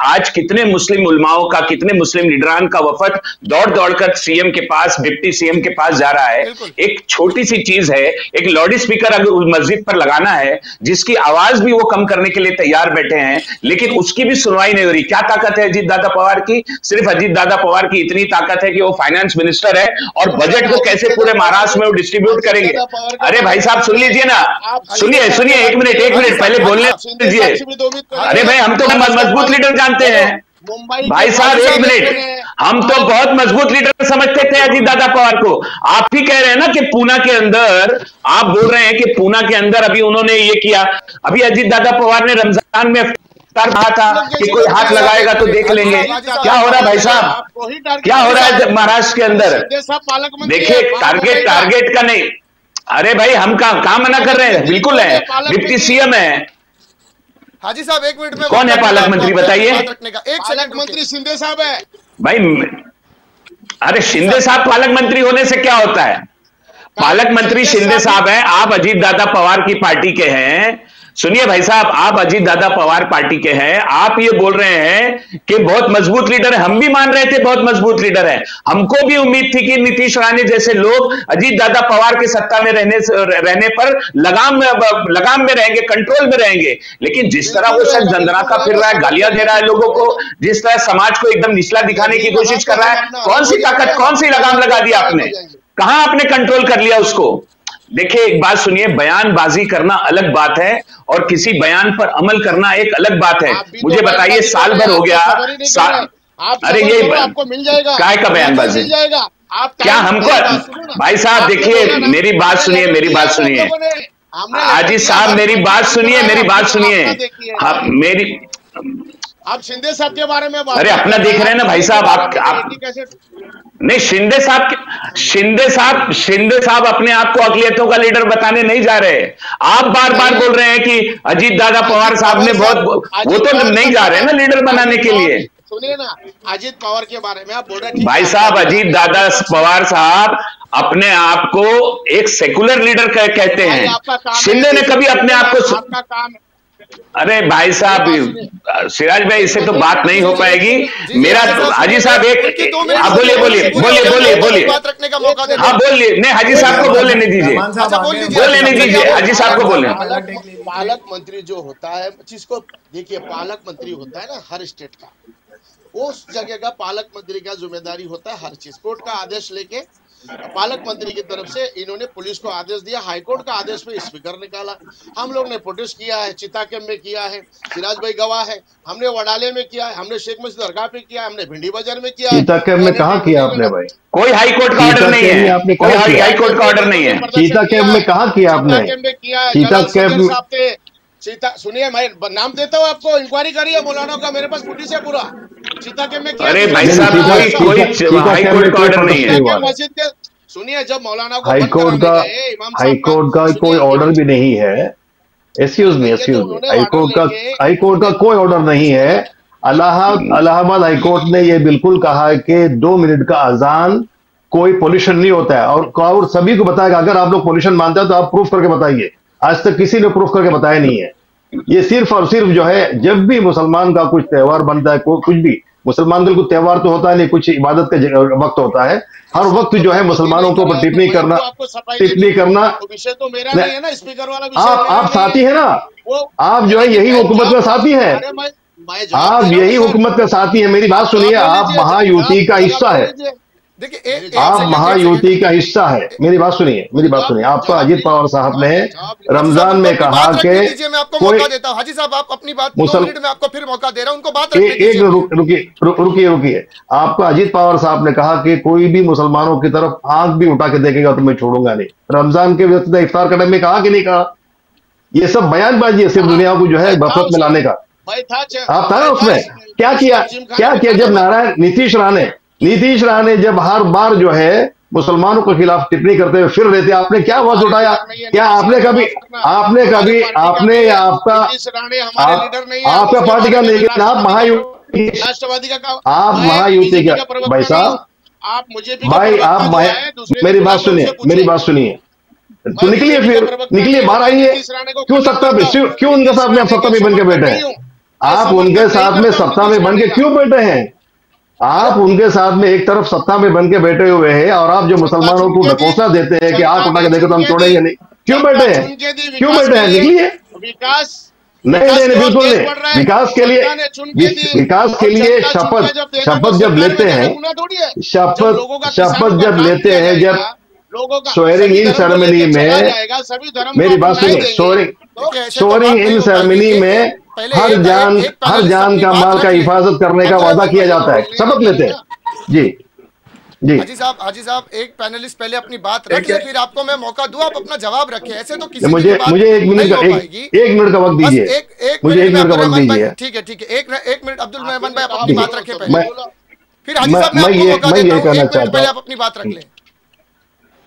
आज कितने मुस्लिम उलमाओं का, कितने मुस्लिम लीडरान का वफद दौड़ दौड़कर सीएम के पास, डिप्टी सीएम के पास जा रहा है। एक छोटी सी चीज है, एक लाउड स्पीकर अगर मस्जिद पर लगाना है जिसकी आवाज भी वो कम करने के लिए तैयार बैठे हैं, लेकिन उसकी भी सुनवाई नहीं हो रही। क्या ताकत है अजीत दादा पवार की? सिर्फ अजीत दादा पवार की इतनी ताकत है कि वो फाइनेंस मिनिस्टर है और बजट को कैसे पूरे महाराष्ट्र में वो डिस्ट्रीब्यूट करेंगे। अरे भाई साहब सुन लीजिए ना, सुनिए एक मिनट पहले बोलने दीजिए। अरे भाई हम तो मजबूत लीडर जानते हैं भाई साहब, एक मिनट, हम तो बहुत मजबूत लीडर समझते थे अजीत दादा पवार को। आप ही कह रहे हैं ना कि पूना के अंदर, आप बोल रहे हैं कि पूना के अंदर अभी उन्होंने ये किया। अभी अजीत दादा पवार ने रमजान में कहा था कि कोई हाथ लगाएगा तो देख लेंगे। क्या हो रहा है भाई साहब, क्या हो रहा है महाराष्ट्र के अंदर? देखिए टारगेट का नहीं, अरे भाई हम कहाँ मना कर रहे हैं, बिल्कुल है, डिप्टी सीएम है। हाजी साहब एक मिनट में, कौन है पालक मंत्री बताइए? पालक मंत्री शिंदे साहब है भाई। अरे शिंदे साहब पालक मंत्री होने से क्या होता है? पालक मंत्री शिंदे साहब है, आप अजीत दादा पवार की पार्टी के हैं। सुनिए भाई साहब, आप अजीत दादा पवार पार्टी के हैं, आप ये बोल रहे हैं कि बहुत मजबूत लीडर है। हम भी मान रहे थे बहुत मजबूत लीडर है, हमको भी उम्मीद थी कि नीतीश राणे जैसे लोग अजीत दादा पवार के सत्ता में रहने पर लगाम में रहेंगे, कंट्रोल में रहेंगे। लेकिन जिस तरह वो शख्स दंदनाता फिर रहा है, गालियां दे रहा है लोगों को, जिस तरह समाज को एकदम निचला दिखाने की कोशिश कर रहा है, कौन सी ताकत, कौन सी लगाम लगा दी आपने? कहां आपने कंट्रोल कर लिया उसको? देखिए एक बात सुनिए, बयानबाजी करना अलग बात है और किसी बयान पर अमल करना एक अलग बात है। मुझे बताइए साल भर हो गया, अरे ये आपको मिल जाएगा काय का बयानबाजी? क्या हमको भाई साहब, देखिए मेरी बात सुनिए हाजी साहब, मेरी बात सुनिए मेरी। आप शिंदे साहब के बारे में बात, अरे अपना देख रहे हैं ना भाई साहब, आप नहीं, शिंदे साहब अपने आप को अकलियतों का लीडर बताने नहीं जा रहे। आप बार बार बोल रहे हैं कि अजीत दादा पवार साहब ने बहुत, वो तो नहीं जा रहे हैं ना लीडर बनाने के लिए। सुनिए ना, अजीत पवार के बारे में आप बोल रहे हैं भाई साहब, अजीत दादा पवार साहब अपने आप को एक सेकुलर लीडर कहते हैं। शिंदे ने कभी अपने आप को, अरे भाई साहब, सिराज भाई, इससे तो बात नहीं हो पाएगी। मेरा हाजी साहब एक, आप बोलिए बोलिए बोलिए बोलिए बोलिए, बात रखने का मौका दें। हाँ बोलिए, नहीं हाजी साहब को बोल लेने दीजिए, बोल लेने दीजिए, हाजी साहब को बोले। पालक मंत्री जो होता है, जिसको देखिए पालक मंत्री होता है ना हर स्टेट का, उस जगह का पालक मंत्री का जिम्मेदारी होता है हर चीज। कोर्ट का आदेश लेके पालक मंत्री की तरफ से इन्होंने पुलिस को आदेश दिया, हाईकोर्ट का आदेश पे स्पीकर निकाला। हम लोग ने प्रोटेस्ट किया है, चिता कैंप में किया है, सिराज भाई गवाह है, हमने वडाले में किया है, हमने शेख मस्जिद दरगाह पे किया है, हमने भिंडी बाजार में किया है। चिता कैंप में कहाँ किया आपने भाई? कोई हाई कोर्ट का ऑर्डर नहीं है, कोई हाई कोर्ट का ऑर्डर नहीं है। चीता कैंप में कहाँ किया आपने? चीता कैंप सीता सुनिए, मैं नाम देता हूँ आपको, इंक्वायरी करिए मौलाना का, मेरे पास पुलिस है पूरा। सीता के में क्या? अरे भाई साहब, कोई हाई कोर्ट का ऑर्डर नहीं है। मस्जिद के सुनिए, जब मौलाना को हाई कोर्ट का कोई ऑर्डर भी नहीं है। एक्सक्यूज मी, हाई कोर्ट का कोई ऑर्डर नहीं है। इलाहाबाद हाई कोर्ट ने यह बिल्कुल कहा है कि 2 मिनट का अजान कोई पोल्यूशन नहीं होता है, और सभी को बताएगा। अगर आप लोग पोल्यूशन मानते हैं तो आप प्रूफ करके बताइए। आज तक किसी ने प्रूफ करके बताया नहीं है। ये सिर्फ और सिर्फ जो है, जब भी मुसलमान का कुछ त्योहार बनता है, कुछ भी मुसलमान का कुछ त्योहार तो होता है नहीं, कुछ इबादत का वक्त होता है, हर वक्त जो है मुसलमानों के ऊपर टिप्पणी करना विषय तो मेरा नहीं है ना, स्पीकर वाला विषय। आप साथी है ना, आप जो है यही हुकूमत का साथी है, आप यही हुकूमत का साथी है। मेरी बात सुनिए, आप महायुति का हिस्सा है, देखिए आप महायुति का हिस्सा है। मेरी बात सुनिए, मेरी बात सुनिए। आपका अजीत पवार साहब ने रमजान में कहा कि मैं आपको मौका देता हूं। हाजी साहब, आप अपनी बात 2 मिनट में आपको फिर मौका दे रहा हूं, उनको बात रुकिए। आपका अजीत पवार साहब ने कहा कि कोई भी मुसलमानों की तरफ आंख भी उठा के देखेगा तो मैं छोड़ूंगा नहीं। रमजान के वक्त इफ्तार करने में कहा कि नहीं कहा? ये सब बयानबाजी है, सिर्फ दुनिया को जो है गफलत में लाने का। आप था ना उसमें? क्या किया जब नीतीश राणे जब हर बार जो है मुसलमानों के खिलाफ टिप्पणी करते हुए फिर रहते, आपने क्या आवाज उठाया? क्या आपने कभी आपने या आपका पार्टी का, लेकिन आप महायुति, राष्ट्रवादी का, आप महायुति का भाई साहब, आप मुझे भाई आप मेरी बात सुनिए, तो निकलिए बाहर आइए। क्यों सत्ता में, क्यों उनके साथ में आप सत्ता में बन के बैठे हैं? आप उनके साथ में सत्ता में बन के क्यों बैठे हैं? आप उनके साथ में एक तरफ सत्ता में बन के बैठे हुए हैं, और आप जो मुसलमानों को घोषणा देते हैं कि आंख उठा के देखो तो हम छोड़ेंगे नहीं। क्यों बैठे हैं? निकलिए। नहीं, बिल्कुल नहीं। विकास के लिए शपथ जब लेते हैं, शपथ जब लेते हैं, जब स्वेरिंग इन सेरेमनी में, मेरी बात सुनिए, स्वेरिंग इन सेरेमनी में हर जान का माल का हिफाजत करने का वादा किया जाता है, शपथ लेते हैं। जी हाजी साहब, एक पैनलिस्ट पहले अपनी बात रख ले, फिर आपको मैं मौका दूं, आप अपना जवाब रखें। ऐसे तो किसी मुझे 1 मिनट का वक्त दीजिए, मुझे 1 मिनट का वक्त दीजिए। ठीक है, 1 मिनट। अब्दुल मेमन भाई, आप अपनी बात रखें पहले, फिर हाजी साहब मैं ये कहना चाहता हूं, आप अपनी बात रख लें।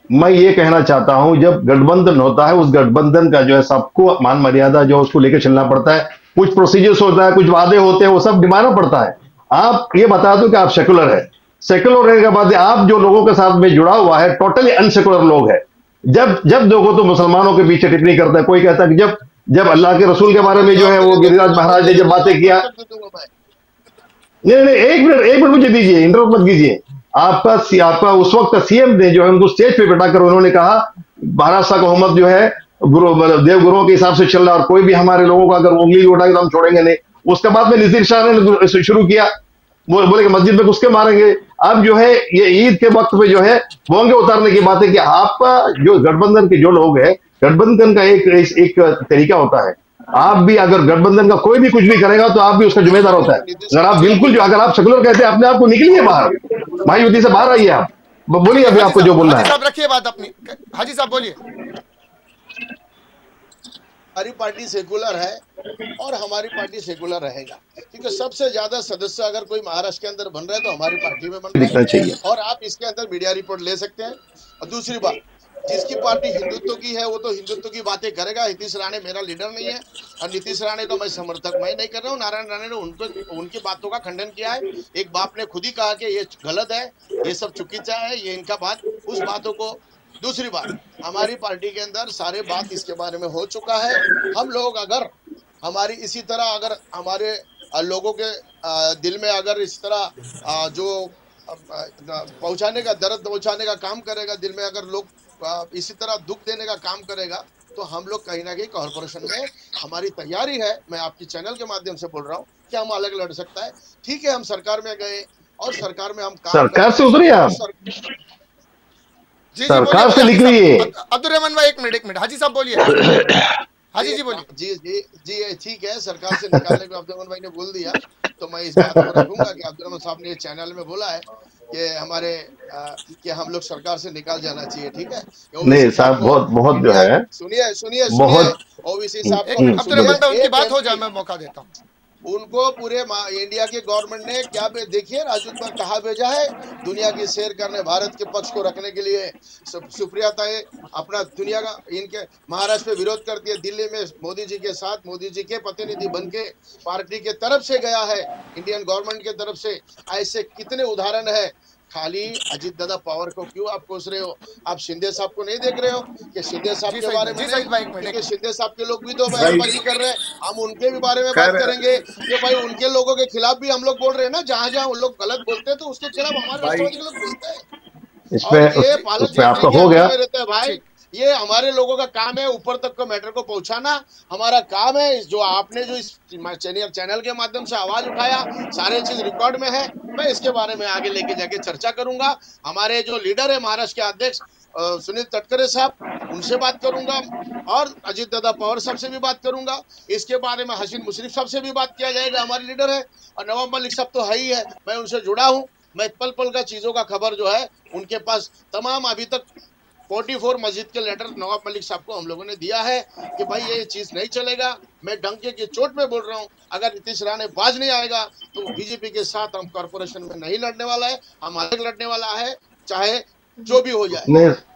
मैं ये कहना चाहता हूं, जब गठबंधन होता है, उस गठबंधन का जो है सबको मान मर्यादा जो उसको लेकर चलना पड़ता है। कुछ प्रोसीजर्स होता है, कुछ वादे होते हैं, वो सब निभाना पड़ता है। आप ये बता दो कि आप सेकुलर है, सेकुलर रहने के बाद आप जो लोगों के साथ में जुड़ा हुआ है टोटली अनसेकुलर लोग है। जब देखो तो मुसलमानों के पीछे टिप्पणी करता है। कोई कहता है कि जब अल्लाह के रसूल के बारे में जो है वो गिरिराज महाराज ने जब बातें किया, नहीं, एक मिनट मुझे दीजिए, इंटरप्ट मत कीजिए। आपका उस वक्त सीएम ने जो है उनको स्टेज पे बैठाकर उन्होंने कहा महाराष्ट्र का हुकूमत जो है देव गुरुओं के हिसाब से चल रहा, और कोई भी हमारे लोगों का अगर उंगली उठाएगा तो हम छोड़ेंगे नहीं। उसके बाद में नीतीश शाह ने शुरू किया, बोले कि मस्जिद में घुस के मारेंगे। अब जो है ये ईद के वक्त पे जो है बोंगे उतारने की बात है कि आपका जो गठबंधन के जो लोग हैं, गठबंधन का एक तरीका होता है। आप भी अगर गठबंधन का कोई भी कुछ भी करेगा तो आप भी उसका जिम्मेदार होता है। अगर आप बिल्कुल अगर आप सेकुलर कहते हैं अपने आप को, निकलिए बाहर, महायुति से बाहर आइए। आप बोलिए अभी आपको जो बोलना है। रखिए बात अपनी, हाजी साहब बोलिए। हमारी पार्टी सेकुलर है और हमारी पार्टी सेकुलर रहेगा, क्योंकि सबसे ज्यादा सदस्य अगर कोई महाराष्ट्र के अंदर बन रहा है तो हमारी पार्टी में बन रहा है, और आप इसके अंदर मीडिया रिपोर्ट ले सकते हैं। और दूसरी बात, जिसकी पार्टी हिंदुत्व की है वो तो हिंदुत्व की बातें करेगा। नीतीश राणे मेरा लीडर नहीं है, और नीतीश राणे का मैं समर्थक मैं नहीं कर रहा हूँ। नारायण राणे ने उनकी बातों का खंडन किया है। एक बाप ने खुद ही कहा कि ये गलत है, ये सब चुकीचा है, ये इनका बात, उस बातों को। दूसरी बात, हमारी पार्टी के अंदर सारे बात इसके बारे में हो चुका है। हम लोग अगर हमारी इसी तरह अगर हमारे लोगों के दिल में अगर इस तरह जो पहुंचाने का दर्द पहुंचाने का काम करेगा, दिल में अगर लोग इसी तरह दुख देने का काम करेगा, तो हम लोग कहीं ना कहीं कॉर्पोरेशन में हमारी तैयारी है। मैं आपकी चैनल के माध्यम से बोल रहा हूँ कि हम अलग लड़ सकता है। ठीक है, हम सरकार में गए और सरकार में हम सरकार से उतरिए आप, सरकार से निकलिए। अब्दुल रहमान भाई एक मिनट हाजी साहब बोलिए। हाजी जी बोलिए। जी जी जी ठीक है, सरकार से निकालने को अब्दुल रहमान भाई ने बोल दिया, तो मैं इस बात को रखूंगा कि अब्दुल रहमान साहब ने चैनल में बोला है कि हमारे कि हम लोग सरकार से निकाल जाना चाहिए। ठीक है, नहीं साहब, बहुत जो है, सुनिए ओबीसी साहब को, अब्दुल रहमान भाई उनकी बात हो जाए, मैं मौका देता हूँ उनको। पूरे इंडिया की गवर्नमेंट ने क्या देखिए राजू पर कहा भेजा है, दुनिया की सैर करने, भारत के पक्ष को रखने के लिए। सुप्रिया ताई अपना दुनिया का इनके महाराष्ट्र में विरोध करती है, दिल्ली में मोदी जी के साथ मोदी जी के प्रतिनिधि बन के पार्टी के तरफ से गया है, इंडियन गवर्नमेंट के तरफ से। ऐसे कितने उदाहरण है। खाली अजीत दादा पवार को क्यों आप कोस रहे हो? आप शिंदे साहब को नहीं देख रहे हो कि शिंदे साहब के बारे में क्योंकि शिंदे साहब के लोग भी तो बयानबाजी कर रहे हैं, हम उनके भी बारे में बात करेंगे कि भाई उनके लोगों के खिलाफ भी हम लोग बोल रहे हैं ना। जहां जहां उन लोग गलत बोलते हैं तो उसके खिलाफ हमारे राष्ट्रवादी के लोग बोलते हैं। और ये पालक आपका हो गया रहते हैं भाई, ये हमारे लोगों का काम है ऊपर तक को मैटर को पहुंचाना, हमारा काम है। जो आपने जो इस चैनल के माध्यम से आवाज उठाया, सारे चीज रिकॉर्ड में है, मैं इसके बारे में आगे लेके जाके चर्चा करूंगा। हमारे जो लीडर है महाराष्ट्र के अध्यक्ष सुनील तटकरे साहब, उनसे बात करूंगा और अजीत दादा पवार साहब से भी बात करूंगा। इसके बारे में हसीन मुशर्रफ साहब से भी बात किया जाएगा, हमारे लीडर है, और नवाब मलिक साहब तो है ही है, मैं उनसे जुड़ा हूँ। मैं पल पल का चीजों का खबर जो है उनके पास तमाम अभी तक 44 मस्जिद के लेटर नवाब मलिक साहब को हम लोगों ने दिया है कि भाई ये चीज नहीं चलेगा। मैं डंके की चोट पे बोल रहा हूँ, अगर नीतीश राणे बाज नहीं आएगा तो बीजेपी के साथ हम कॉर्पोरेशन में नहीं लड़ने वाला है, हम अलग लड़ने वाला है, चाहे जो भी हो जाए।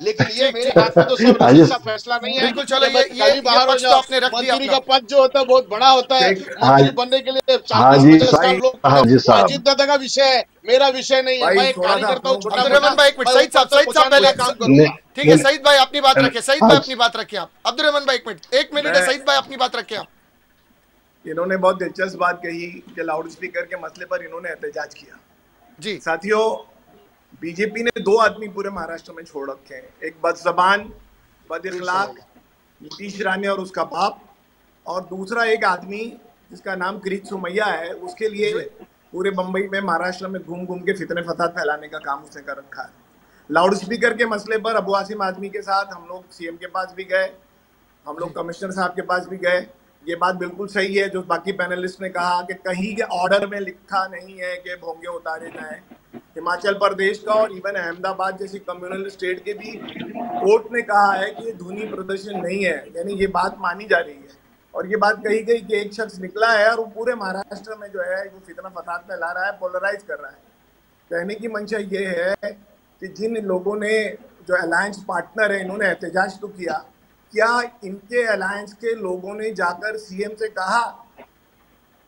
लेकिन ये मेरे हाथ में तो सब फैसला नहीं है। बिल्कुल, चलो ये बाहर हो जाओ, आपने रख दिया। मंत्री का पद जो होता है बहुत बड़ा होता है, मंत्री बनने के लिए 40-50 लोग। अजीत दादा का विषय है, मेरा विषय नहीं है। मैं कार्यकर्ता हूँ, छोटा भाई। एक मिनट, सईद साहब पहले काम करूंगा। ठीक है सईद भाई अपनी बात रखे, सईद भाई अपनी बात रखे आप। अब्दुल रहमान भाई एक मिनट है, सईद भाई अपनी बात रखे आप। इन्होंने बहुत दिलचस्प बात कही कि लाउड स्पीकर के मसले पर इन्होंने एहतजाज किया। जी साथियों, बीजेपी ने 2 आदमी पूरे महाराष्ट्र में छोड़ रखे हैं, एक बदजबान बदअखलाक नीतीश राणे और उसका बाप, और दूसरा एक आदमी जिसका नाम किरीट सोमैया है, उसके लिए पूरे बंबई में महाराष्ट्र में घूम घूम के फितने फसाद फैलाने का काम उसने कर रखा है। लाउड स्पीकर के मसले पर अबू आसिम आजमी के साथ हम लोग सीएम के पास भी गए, हम लोग कमिश्नर साहब के पास भी गए। ये बात बिल्कुल सही है जो बाकी पैनलिस्ट ने कहा कि कहीं के ऑर्डर में लिखा नहीं है कि भोंगे उतारे जाएं। हिमाचल प्रदेश का और इवन अहमदाबाद जैसी कम्युनल स्टेट के भी कोर्ट ने कहा है कि ये ध्वनि प्रदर्शन नहीं है, यानी ये बात मानी जा रही है। और ये बात कही गई कि एक शख्स निकला है और वो पूरे महाराष्ट्र में जो है वो फितना फसाद फैला रहा है, पोलराइज कर रहा है। कहने की मंशा ये है कि जिन लोगों ने जो अलायंस पार्टनर है इन्होंने एहतजाज तो किया, क्या इनके अलायंस के लोगों ने जाकर सीएम से कहा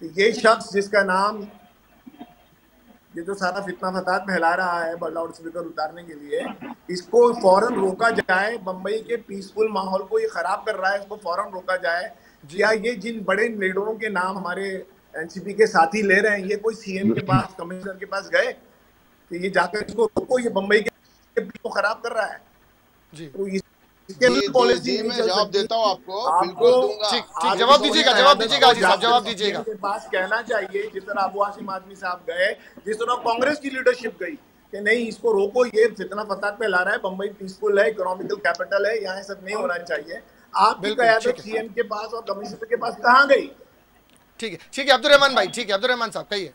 कि ये शख्स जिसका नाम ये जो सारा फितना फसाद फैला रहा है लाउड स्पीकर उतारने के लिए, इसको फौरन रोका जाए, बंबई के पीसफुल माहौल को ये खराब कर रहा है, इसको फौरन रोका जाए। या ये जिन बड़े लीडरों के नाम हमारे एनसीपी के साथी ले रहे हैं, ये कोई सीएम के पास कमिश्नर के पास गए कि ये जाकर इसको रोको, ये बंबई के को खराब कर रहा है? जी तो पॉलिसी में जवाब देता हूँ आपको, बिल्कुल दूंगा। ठीक, जवाब दीजिएगा जवाब दीजिएगा। के पास कहना चाहिए जिस तरह अबू आसिम आजमी साहब गए, जिस तरह कांग्रेस की लीडरशिप गई कि नहीं इसको रोको, ये फितना फसाद फैला रहा है, बंबई पीसफुल है, इकोनॉमिकल कैपिटल है, यहाँ सब नहीं होना चाहिए। आपकी क़यादत सीएम के पास और कमिश्नर के पास कहाँ गई? ठीक है अब्दुल रहमान भाई, ठीक है अब्दुल रहमान साहब कहिए।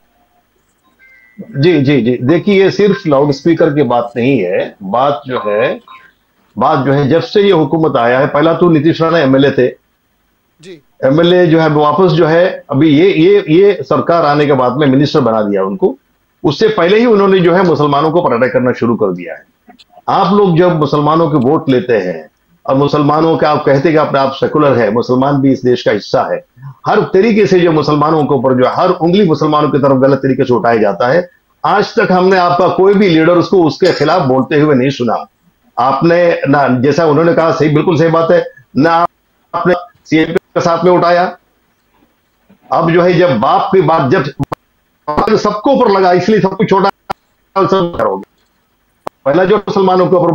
जी देखिए, ये सिर्फ लाउड स्पीकर की बात नहीं है, बात जो है जब से ये हुकूमत आया है, पहला तो नीतीश राणे एमएलए थे जी, एमएलए जो है वापस जो है अभी ये सरकार आने के बाद में मिनिस्टर बना दिया उनको। उससे पहले ही उन्होंने जो है मुसलमानों को पराठा करना शुरू कर दिया है। आप लोग जब मुसलमानों के वोट लेते हैं और मुसलमानों के आप कहते हैं कि अपने आप सेकुलर है, मुसलमान भी इस देश का हिस्सा है, हर तरीके से जो मुसलमानों के ऊपर जो हर उंगली मुसलमानों की तरफ गलत तरीके से उठाया जाता है, आज तक हमने आपका कोई भी लीडर उसको उसके खिलाफ बोलते हुए नहीं सुना। आपने ना, जैसा उन्होंने कहा सही, बिल्कुल सही बात है, ना आपने सीएम के साथ में उठाया, अब जो है जब बाप की बात जब सबको ऊपर लगा, इसलिए सब कुछ छोटा सब करोगे। पहला जो मुसलमानों के ऊपर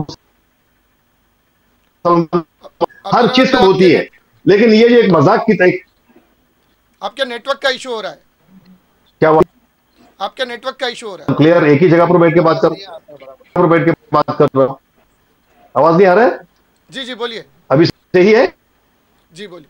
हर चीज तो होती है, लेकिन ये जो एक मजाक की तरह। आपके नेटवर्क का इशू हो रहा है। क्या हुआ? आपके नेटवर्क का इशू हो रहा है। क्लियर, एक ही जगह पर बैठ के बात कर रहा हूं। आवाज नहीं आ रहा है? जी जी बोलिए। अभी सही है? जी बोलिए।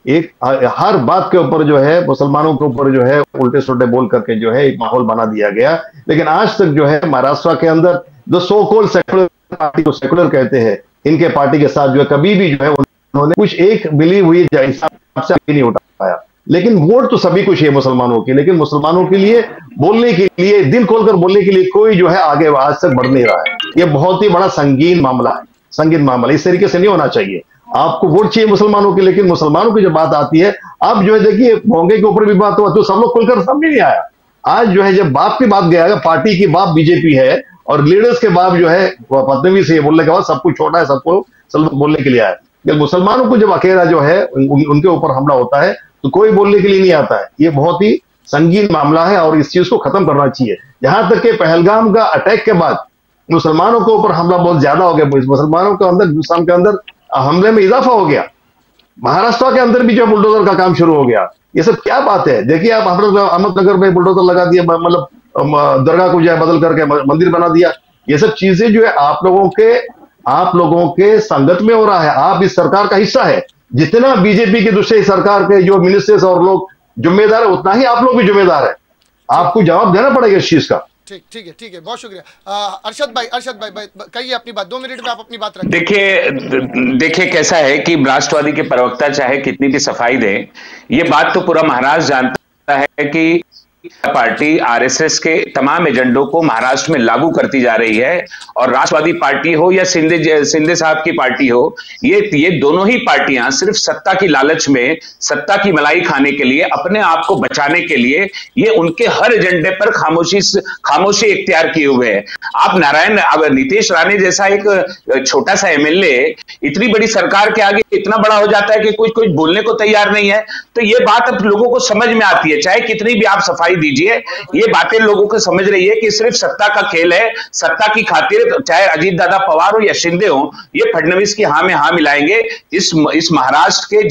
एक हर बात के ऊपर जो है मुसलमानों के ऊपर जो है उल्टे सुल्टे बोल करके जो है एक माहौल बना दिया गया। लेकिन आज तक जो है महाराष्ट्र के अंदर जो सो कॉल्ड सेकुलर पार्टी को सेकुलर कहते हैं, इनके पार्टी के साथ जो है कभी भी जो है उन्होंने कुछ एक मिली हुई हिसाब से नहीं उठा पाया। लेकिन वोट तो सभी कुछ है मुसलमानों की, लेकिन मुसलमानों के लिए बोलने के लिए, दिल खोलकर बोलने के लिए कोई जो है आगे आज तक बढ़ नहीं रहा है। यह बहुत ही बड़ा संगीन मामला है, संगीन मामला। इस तरीके से नहीं होना चाहिए। आपको वोट चाहिए मुसलमानों की, लेकिन मुसलमानों की जब बात आती है, अब जो है देखिए भोंगे के ऊपर भी बात हुआ तो सब लोग खुलकर समझ नहीं आया। आज जो है जब बाप की बात गया, पार्टी की बाप बीजेपी है और लीडर्स के बाप जो है फडणवीस से बोलने के बाद सब कुछ छोटा है, सबको बोलने के लिए आया। जब मुसलमानों को जब अकेला जो है उनके ऊपर हमला होता है तो कोई बोलने के लिए नहीं आता है। ये बहुत ही संगीन मामला है और इस चीज को खत्म करना चाहिए। यहां तक कि पहलगाम का अटैक के बाद मुसलमानों के ऊपर हमला बहुत ज्यादा हो गया, मुसलमानों के अंदर, हिंदुस्तान के अंदर हमले में इजाफा हो गया। महाराष्ट्र के अंदर भी जो बुलडोजर का काम शुरू हो गया। ये सब क्या बात है? देखिए आप अहमदनगर में बुलडोजर लगा दिया, मतलब दरगाह को जो है बदल करके मंदिर बना दिया। ये सब चीजें जो है आप लोगों के संगत में हो रहा है। आप इस सरकार का हिस्सा है। जितना बीजेपी के दूसरे सरकार के जो मिनिस्टर्स और लोग जिम्मेदार है, उतना ही आप लोग भी जिम्मेदार है। आपको जवाब देना पड़ेगा इस चीज का। ठीक है, बहुत शुक्रिया। अरशद भाई कहिए अपनी बात, 2 मिनट में आप अपनी बात रखें। देखिए कैसा है कि राष्ट्रवादी के प्रवक्ता चाहे कितनी भी सफाई दे, ये बात तो पूरा महाराष्ट्र जानता है कि पार्टी आरएसएस के तमाम एजेंडों को महाराष्ट्र में लागू करती जा रही है। और राष्ट्रवादी पार्टी हो या शिंदे साहब की पार्टी हो, ये दोनों ही पार्टियां सिर्फ सत्ता की लालच में, सत्ता की मलाई खाने के लिए, अपने आप को बचाने के लिए ये उनके हर एजेंडे पर खामोशी इख्तियार किए हुए हैं। अब नीतीश राणे जैसा एक छोटा सा एमएलए इतनी बड़ी सरकार के आगे इतना बड़ा हो जाता है कि कोई बोलने को तैयार नहीं है। तो ये बात अब लोगों को समझ में आती है, चाहे कितनी भी आप सफाई दीजिए, ये बातें लोगों को समझ रही है कि सिर्फ सत्ता का खेल है। सत्ता की खातिर चाहे अजीत दादा पवार हो या शिंदे हो, ये फडणवीस की हां में हां मिलाएंगे। इस महाराष्ट्र के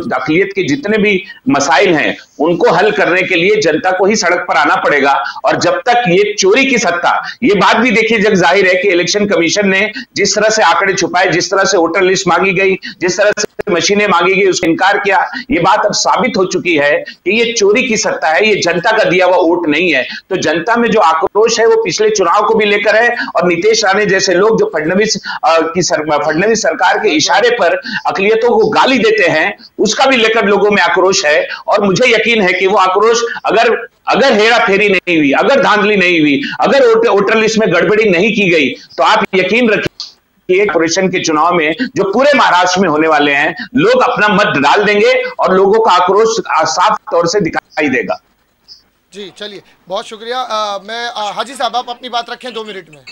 दाखिलियत के जितने भी मसाइल हैं उनको हल करने के लिए जनता को ही सड़क पर आना पड़ेगा। और जब तक ये चोरी की सत्ता, ये बात भी देखिए जग जाहिर है कि इलेक्शन कमीशन ने जिस तरह से आंकड़े छुपाए, जिस तरह से वोटर लिस्ट मांगी गई, जिस तरह से मशीनें मांगी गई, उसका इनकार किया। ये बात अब साबित हो चुकी है कि ये चोरी की सत्ता है, ये जनता का दिया हुआ वोट नहीं है। तो जनता में जो आक्रोश है वो पिछले चुनाव को भी लेकर है। और नीतीश राणे जैसे लोग जो फडणवीस सरकार के इशारे पर अकलियतों को गाली देते हैं, उसका भी लेकर लोगों में आक्रोश है। और मुझे यकीन है कि वो आक्रोश अगर हेरा फेरी नहीं हुई, अगर धांधली नहीं हुई, अगर वोटर लिस्ट में गड़बड़ी नहीं की गई, तो आप यकीन रखिए कॉर्पोरेशन के चुनाव में जो पूरे महाराष्ट्र में होने वाले हैं, लोग अपना मत डाल देंगे और लोगों का आक्रोश साफ तौर से दिखाई देगा। जी चलिए, बहुत शुक्रिया। मैं हाजी साहब आप अपनी बात रखें 2 मिनट में।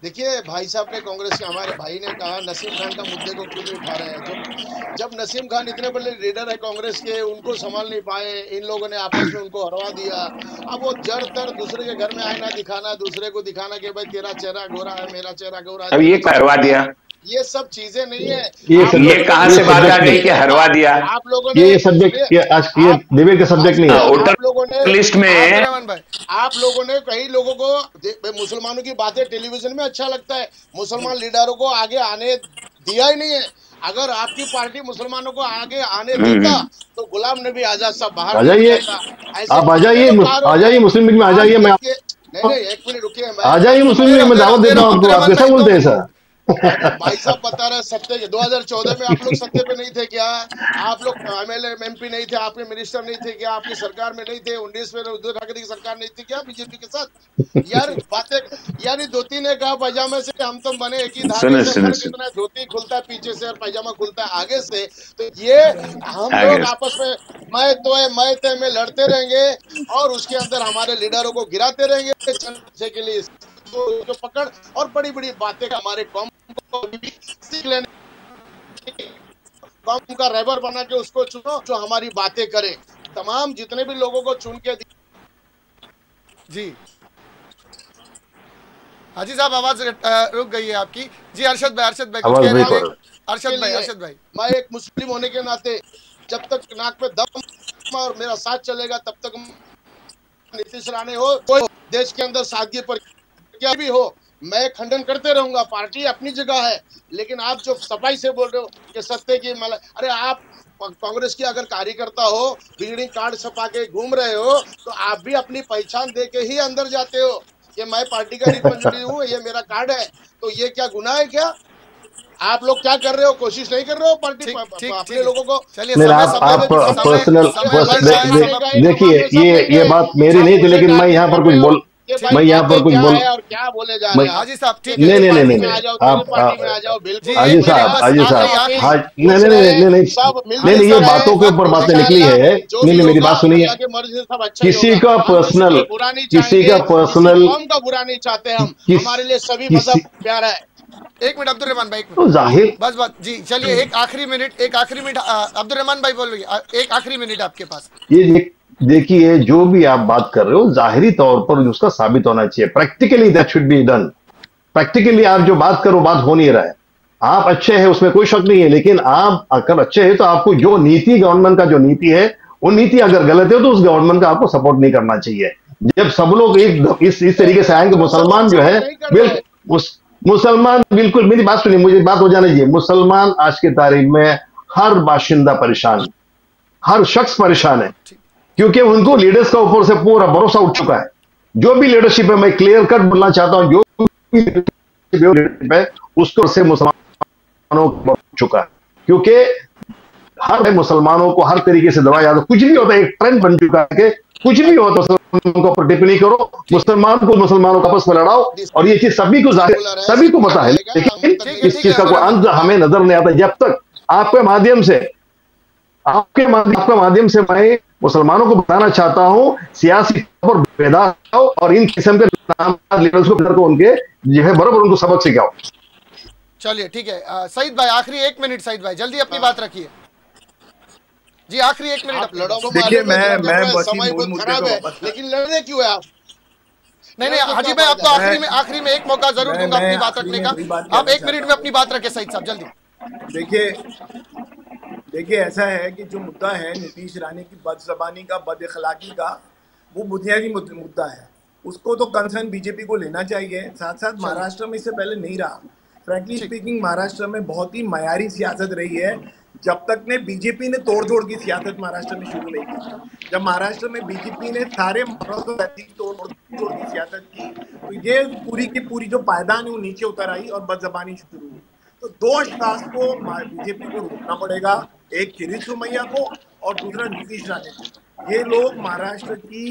देखिए भाई साहब ने, कांग्रेस के हमारे भाई ने कहा नसीम खान का मुद्दे को क्यों नहीं उठा रहे हैं। जब नसीम खान इतने बड़े लीडर है कांग्रेस के, उनको संभाल नहीं पाए, इन लोगों ने आपस में उनको हरवा दिया। अब वो जड़ तर दूसरे के घर में आईना दिखाना, दूसरे को दिखाना कि भाई तेरा चेहरा गोरा है, मेरा चेहरा गोरा है, अब ये हरवा दिया, ये सब चीजें नहीं है। ये कहां से बात आ गई कि हरवा दिया? आप लोगों ने ये सब्जेक्ट, ये डिबेट का सब्जेक्ट नहीं है। आप लोगों ने लिस्ट में आप लोगों ने कई लोगों को, मुसलमानों की बातें टेलीविजन में अच्छा लगता है, मुसलमान लीडरों को आगे आने दिया ही नहीं है। अगर आपकी पार्टी मुसलमानों को आगे आने देता तो गुलाम नबी आजाद साहब बाहर आ जाइए, आप आ जाइए मुस्लिम लीग में आ जाइए। मैं नहीं, 1 मिनट रुकिए, आ जाइए मुस्लिम लीग में, दावत देता हूँ आपको। आप कैसा बोलते हैं सर? भाई साहब बता रहे सत्य के 2014 में आप लोग सत्य पे नहीं थे क्या? आप लोग एमएलए एमपी नहीं थे, आपके मिनिस्टर नहीं थे क्या? आपकी सरकार में नहीं थे? 19 में उद्धव ठाकरे की सरकार नहीं थी क्या बीजेपी के साथ? यार बातें, यानी धोती ने कहा पैजामे से हम तुम बने एक ही धागे से, कितना धोती खुलता है पीछे से और पैजामा खुलता है आगे से। तो ये हम लोग आपस में मैं तय में लड़ते रहेंगे और उसके अंदर हमारे लीडरों को गिराते रहेंगे के लिए जो पकड़ और बड़ी बड़ी बातें का हमारे कौम को भी सीख लेने, कौम का रहबर बना के उसको चुनो जो हमारी बातें करे। तमाम जितने भी लोगों को चुन के जी हाजी साहब आवाज रुक गई है आपकी। जी अरशद भाई कुछ कह रहे थे। अरशद भाई मैं एक मुस्लिम होने के नाते जब तक नाक पे दम और मेरा साथ चलेगा तब तक नीतीश राणे हो, कोई देश के अंदर सादगी पर क्या भी हो, मैं खंडन करते रहूंगा। पार्टी अपनी जगह है, लेकिन आप जो सफाई से बोल रहे हो कि सत्य की अरे आप कांग्रेस की अगर कार्यकर्ता हो, विजिटिंग कार्ड छपा के घूम रहे हो, तो आप भी अपनी पहचान दे के ही अंदर जाते हो कि मैं पार्टी का रिप्रेजेंटेटिव हूँ, ये मेरा कार्ड है। तो ये क्या गुनाह है क्या? आप लोग क्या कर रहे हो? कोशिश नहीं कर रहे हो पार्टी अपने लोगों को? चलिए आप पर्सनल देखिए, ये बात मेरी नहीं थी, लेकिन मैं यहाँ पर कुछ बोल और क्या बोले जा रहे हैं हाजी साहब? ठीक नहीं नहीं नहीं नहीं आप पार्टी में आ जाओ, बिल्कुल हाजी साहब नहीं, ये बातों के ऊपर बातें निकली है। नहीं, मेरी बात सुनिए। किसी का पर्सनल कौम का बुरा नहीं चाहते हम, हमारे लिए सभी मजहब प्यारा है। एक मिनट अब्दुल रहमान भाई, तो जाहिर बस जी चलिए एक आखिरी मिनट अब्दुल रहमान भाई बोल रही है, एक आखिरी मिनट आपके पास। ये देखिए, जो भी आप बात कर रहे हो जाहिरी तौर पर उसका साबित होना चाहिए। Practically that should be done. Practically आप जो बात करो, बात हो नहीं रहा है। आप अच्छे हैं, उसमें कोई शक नहीं है, लेकिन आप अगर अच्छे हैं तो आपको जो नीति, गवर्नमेंट का जो नीति है, वो नीति अगर गलत है तो उस गवर्नमेंट का आपको सपोर्ट नहीं करना चाहिए। जब सब लोग एक इस तरीके से आएंगे, मुसलमान जो है मुसलमान बिल्कुल, मेरी बात सुनिए, मुझे बात हो जाने दीजिए। मुसलमान आज की तारीख में हर बाशिंदा परेशान, हर शख्स परेशान है, क्योंकि उनको लीडर्स का ऊपर से पूरा भरोसा उठ चुका है। जो भी लीडरशिप है, मैं क्लियर कट बोलना चाहता हूं, जो भी लीडरशिप है उसको से मुसलमानों को उठ चुका है, क्योंकि हर मुसलमानों को हर तरीके से दबाया जाता है। कुछ भी होता है, एक ट्रेंड बन चुका है कि कुछ भी हो तो मुसलमानों को ऊपर टिप्पणी करो, मुसलमानों को आपस में लड़ाओ, और ये चीज सभी को पता है, लेकिन इस चीज का कोई अंत हमें नजर नहीं आता। जब तक आपके माध्यम से मैं मुसलमानों को बताना चाहता हूं, सियासी पर बेदार हो और इन किस्म के लीडर्स को उनके जो है बराबर उनको सबक सिखाओ। चलिए ठीक है। सईद भाई आखिरी 1 मिनट, सईद भाई जल्दी अपनी बात रखिए जी, आखिरी 1 मिनट। देखिए मैं समय बहुत खराब है, लेकिन लड़ने क्यों है आप? नहीं हाजी भाई, आपको आखिरी में एक मौका जरूर दूंगा अपनी बात रखने का। आप 1 मिनट में अपनी बात रखें सईद साहब, जल्दी। देखिए ऐसा है कि जो मुद्दा है नीतीश राणे की बदज़बानी का, बदअखलाकी का, वो बुनियादी मुद्दा है। उसको तो कंसर्न बीजेपी को लेना चाहिए। साथ साथ महाराष्ट्र में इससे पहले नहीं रहा। फ्रैंकली स्पीकिंग महाराष्ट्र में बहुत ही मयारी सियासत रही है, जब तक ने बीजेपी ने तोड़ की सियासत महाराष्ट्र में शुरू नहीं की। जब महाराष्ट्र में बीजेपी ने सारे तोड़ की सियासत की, तो ये पूरी की पूरी जो पायदान है वो नीचे उतर आई और बदज़बानी शुरू हुई। तो दो अशखास को बीजेपी को रोकना पड़ेगा, एक किरीट सोमैया को और दूसरा नीतीश राणे को। ये लोग महाराष्ट्र की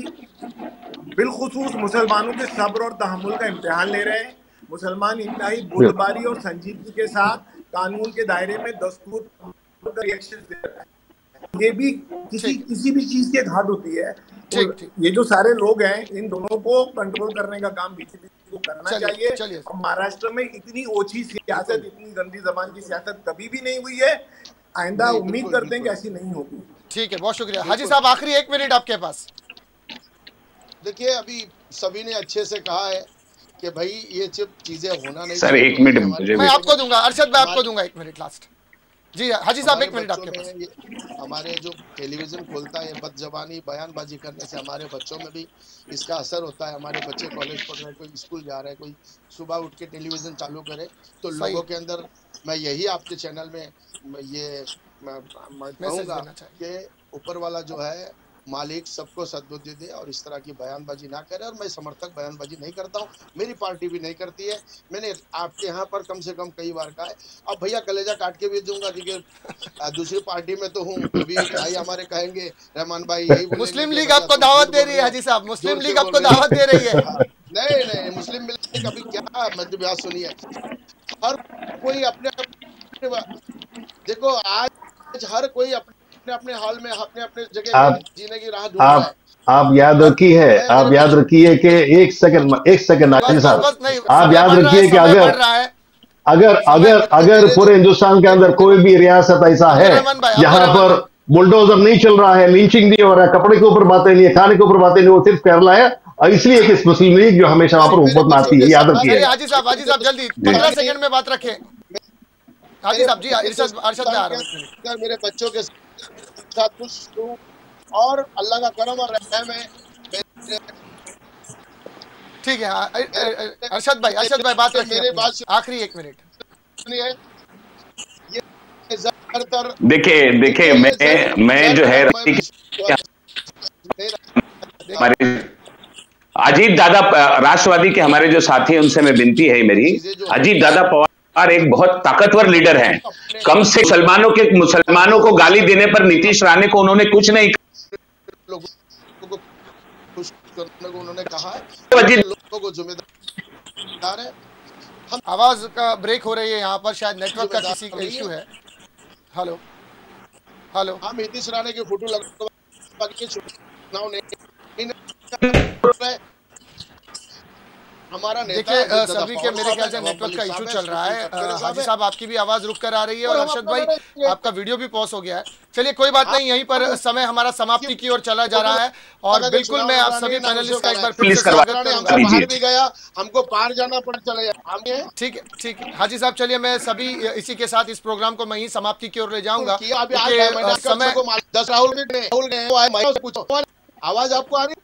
बिलखुसूस मुसलमानों के सब्र और तहम्मुल का इम्तिहान ले रहे हैं। मुसलमान इंतहाई बुर्दबारी और संजीदगी के साथ कानून के दायरे में दस्तूर का रिएक्शन दे रहा है। ये भी किसी भी चीज की एक हद होती है। ये जो सारे लोग हैं, इन दोनों को कंट्रोल करने का काम बीजेपी को करना चाहिए। महाराष्ट्र में इतनी ओछी सियासत, इतनी गंदी जबान की सियासत कभी भी नहीं हुई है। आइंदा उम्मीद करते हैं कि ऐसी नहीं होगी। ठीक है, बहुत शुक्रिया। हाजी साहब आखिरी 1 मिनट आपके पास। देखिए अभी सभी ने अच्छे से कहा है कि भाई ये चीजें होना नहीं। सर 1 मिनट मैं आपको दूंगा, अरशद भाई आपको दूंगा 1 मिनट लास्ट। जी हाजी साहब 1 मिनट आपके पास। हमारे जो टेलीविजन खोलता है, बदजबानी बयानबाजी करने से हमारे बच्चों में भी इसका असर होता है। हमारे बच्चे कॉलेज पढ़ रहे हैं, कोई स्कूल जा रहे हैं, कोई सुबह उठ के टेलीविजन चालू करे, तो लोगों के अंदर मैं यही आपके चैनल में ये मैं कहूँगा कि ऊपर वाला जो है मालिक सबको सद्बुद्धि दे और इस तरह की बयानबाजी ना करे। और मैं समर्थक बयानबाजी नहीं करता हूँ, मेरी पार्टी भी नहीं करती है। मैंने आपके यहाँ पर कम से कम कई बार कहा है। अब भैया कलेजा काट के भी दूंगा, क्योंकि दूसरी पार्टी में तो हूँ। अभी भाई हमारे कहेंगे रहमान भाई यही मुस्लिम लीग आपको दावत दे रही है। हाजी साहब मुस्लिम लीग आपको दावत दे रही है। नहीं मुस्लिम लीग अभी क्या, मतलब बात सुनिए, हर कोई अपने देखो आज हर कोई अपने हाल में अपने जगह जीने की राह ढूंढ रहा है। आप याद रखिए कि एक सेकंड हाजी साहब, आप याद रखिए कि अगर पूरे हिंदुस्तान के अंदर कोई भी रियासत ऐसा है जहां पर बुलडोजर नहीं चल रहा है, लिंचिंग नहीं हो रहा है, कपड़े के ऊपर बातें नहीं है, खाने के ऊपर बातें नहीं, वो सिर्फ केरला है। और इसलिए एक मुस्लिम लीग जो हमेशा वहां पर हुकूमत में आती है, याद रखिए। हाजी साहब जल्दी 15 सेकंड में बात रखें। हाजी साहब जी, अरशद में आ रहा हूं। मेरे बच्चों के साथ खुश हूं और अल्लाह का करम और रहम है। ठीक है, अरशद भाई बात रखिए, आखिरी 1 मिनट। देखिए मैं जो है हमारे अजीत दादा राष्ट्रवादी के हमारे जो साथी हैं उनसे मैं विनती है मेरी, अजीत दादा पवार एक बहुत ताकतवर लीडर हैं। कम से मुसलमानों को गाली देने पर नीतीश राणे को उन्होंने कुछ नहीं उन्होंने कहा है, लोगों को जिम्मेदार है। आवाज का ब्रेक हो रही है यहाँ पर, शायद नेटवर्क का किसी का इश्यू है। हेलो हम नीतीश राणे की फोटो लगा हमारा देखिए सभी के मेरे ख्याल से नेटवर्क का इशू चल रहा है। हाजी साहब आपकी भी आवाज रुक कर आ रही है और अरशद भाई आपका वीडियो भी पॉज हो गया है। चलिए कोई बात नहीं, यहीं पर समय हमारा समाप्ति की ओर चला जा रहा है और बिल्कुल मैं आप सभी पैनलिस्ट का एक बार फिर से स्वागत करूंगा। हमको पार जाना पड़ चले। ठीक है हाजी साहब, चलिए मैं सभी इसी के साथ इस प्रोग्राम को मैं ही समाप्ति की ओर ले जाऊंगा। समय आवाज आपको आ रही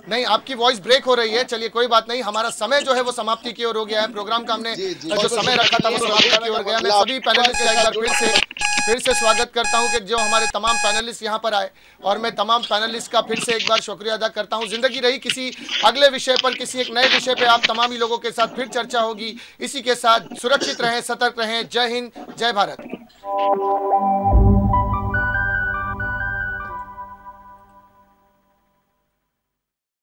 नहीं, आपकी वॉइस ब्रेक हो रही है। चलिए कोई बात नहीं, हमारा समय जो है वो समाप्ति की ओर हो गया है। प्रोग्राम का हमने जो समय रखा था वो समाप्ति की ओर गया। मैं सभी पैनलिस्ट का एक बार फिर से स्वागत करता हूं कि जो हमारे तमाम पैनलिस्ट यहां पर आए और मैं तमाम पैनलिस्ट का फिर से एक बार शुक्रिया अदा करता हूं। जिंदगी रही किसी अगले विषय पर, किसी एक नए विषय पर आप तमाम ही लोगों के साथ फिर चर्चा होगी। इसी के साथ सुरक्षित रहें, सतर्क रहें। जय हिंद, जय भारत।